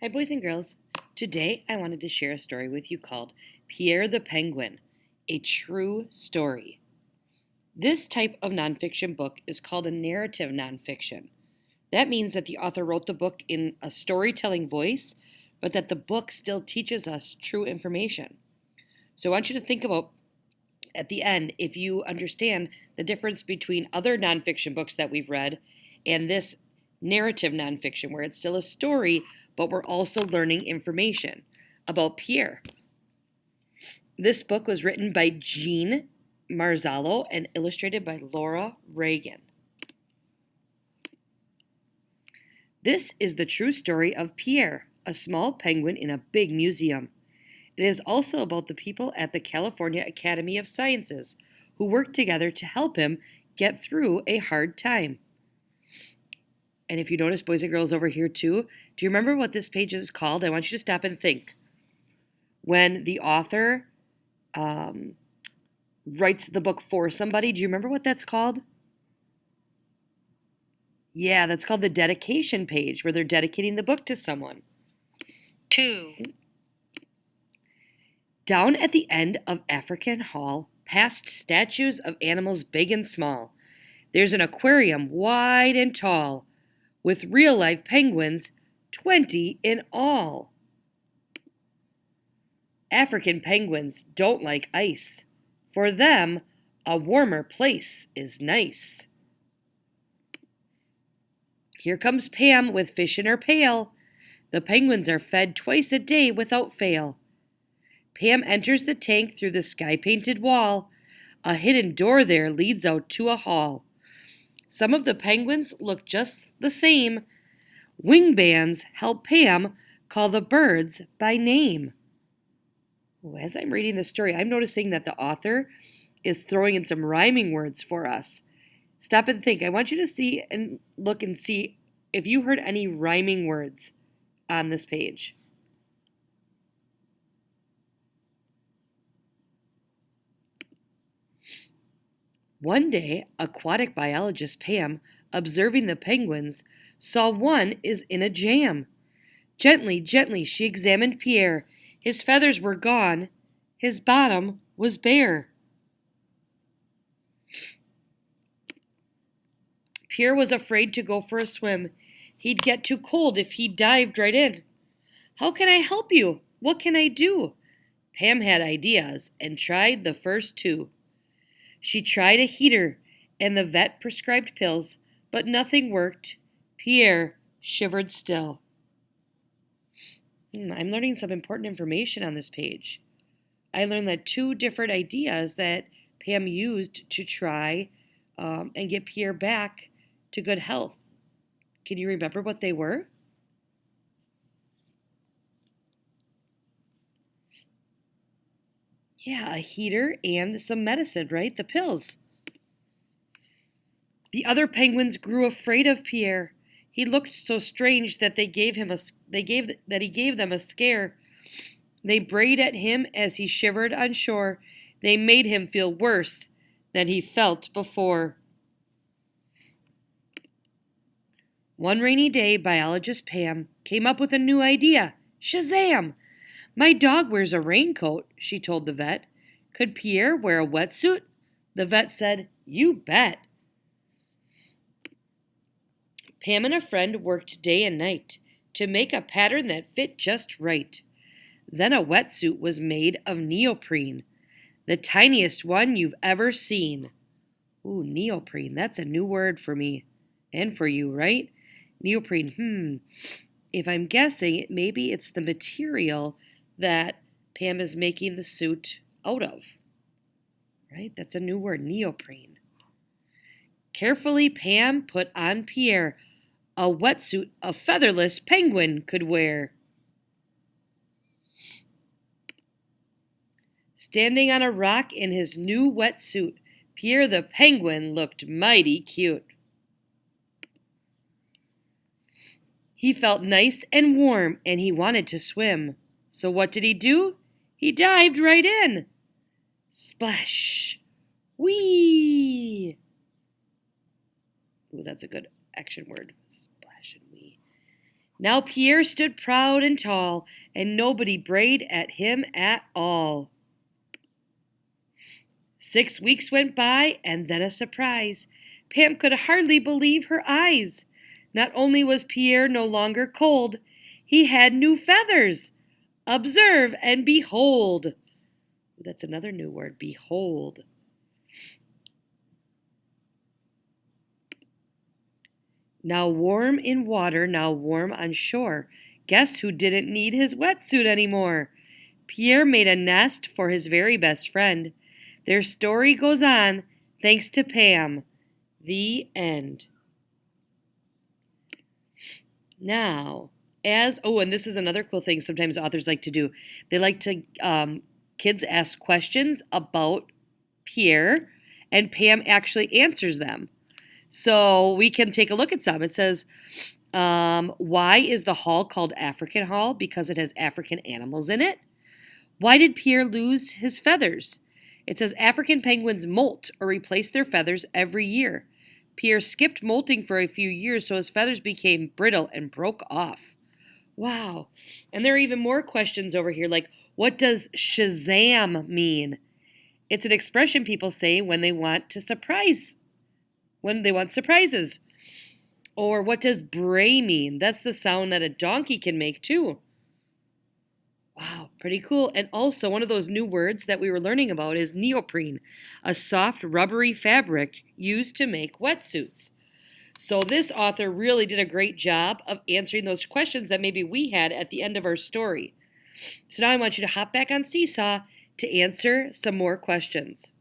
Hi, boys and girls. Today I wanted to share a story with you called Pierre the Penguin, a true story. This type of nonfiction book is called a narrative nonfiction. That means that the author wrote the book in a storytelling voice, but that the book still teaches us true information. So I want you to think about at the end if you understand the difference between other nonfiction books that we've read and this narrative nonfiction, where it's still a story, but we're also learning information about Pierre. This book was written by Jean Marzallo and illustrated by Laura Reagan. This is the true story of Pierre, a small penguin in a big museum. It is also about the people at the California Academy of Sciences who worked together to help him get through a hard time. And if you notice, boys and girls over here too, do you remember what this page is called? I want you to stop and think. When the author writes the book for somebody, do you remember what that's called? Yeah, that's called the dedication page, where they're dedicating the book to someone. 2, Down at the end of African Hall, past statues of animals big and small, there's an aquarium wide and tall, with real-life penguins, 20 in all. African penguins don't like ice. For them, a warmer place is nice. Here comes Pam with fish in her pail. The penguins are fed twice a day without fail. Pam enters the tank through the sky-painted wall. A hidden door there leads out to a hall. Some of the penguins look just the same. Wing bands help Pam call the birds by name. As I'm reading this story, I'm noticing that the author is throwing in some rhyming words for us. Stop and think. I want you to see and look and see if you heard any rhyming words on this page. One day, aquatic biologist Pam, observing the penguins, saw one is in a jam. Gently, gently, she examined Pierre. His feathers were gone. His bottom was bare. Pierre was afraid to go for a swim. He'd get too cold if he dived right in. How can I help you? What can I do? Pam had ideas and tried the first two. She tried a heater and the vet prescribed pills, but nothing worked. Pierre shivered still. I'm learning some important information on this page. I learned that two different ideas that Pam used to try and get Pierre back to good health. Can you remember what they were? Yeah, a heater and some medicine, right? The pills. The other penguins grew afraid of Pierre. He looked so strange that he gave them a scare. They brayed at him as he shivered on shore. They made him feel worse than he felt before. One rainy day, biologist Pam came up with a new idea. Shazam! My dog wears a raincoat, she told the vet. Could Pierre wear a wetsuit? The vet said, You bet. Pam and a friend worked day and night to make a pattern that fit just right. Then a wetsuit was made of neoprene, the tiniest one you've ever seen. Ooh, neoprene, that's a new word for me and for you, right? Neoprene, If I'm guessing, maybe it's the material that Pam is making the suit out of, right? That's a new word, neoprene. Carefully, Pam put on Pierre a wetsuit a featherless penguin could wear. Standing on a rock in his new wetsuit, Pierre the Penguin looked mighty cute. He felt nice and warm, and he wanted to swim. So what did he do? He dived right in. Splash! Whee! Ooh, that's a good action word. Splash and wee. Now Pierre stood proud and tall, and nobody brayed at him at all. 6 weeks went by, and then a surprise. Pam could hardly believe her eyes. Not only was Pierre no longer cold, he had new feathers. Observe and behold. That's another new word, behold. Now warm in water, now warm on shore. Guess who didn't need his wetsuit anymore? Pierre made a nest for his very best friend. Their story goes on, thanks to Pam. The end. Now, and this is another cool thing sometimes authors like to do. They like to, kids ask questions about Pierre, and Pam actually answers them. So we can take a look at some. It says, why is the hall called African Hall? Because it has African animals in it. Why did Pierre lose his feathers? It says African penguins molt or replace their feathers every year. Pierre skipped molting for a few years, so his feathers became brittle and broke off. Wow. And there are even more questions over here, like, what does Shazam mean? It's an expression people say when they want surprises. Or what does bray mean? That's the sound that a donkey can make too. Wow, pretty cool. And also one of those new words that we were learning about is neoprene, a soft rubbery fabric used to make wetsuits. So this author really did a great job of answering those questions that maybe we had at the end of our story. So now I want you to hop back on Seesaw to answer some more questions.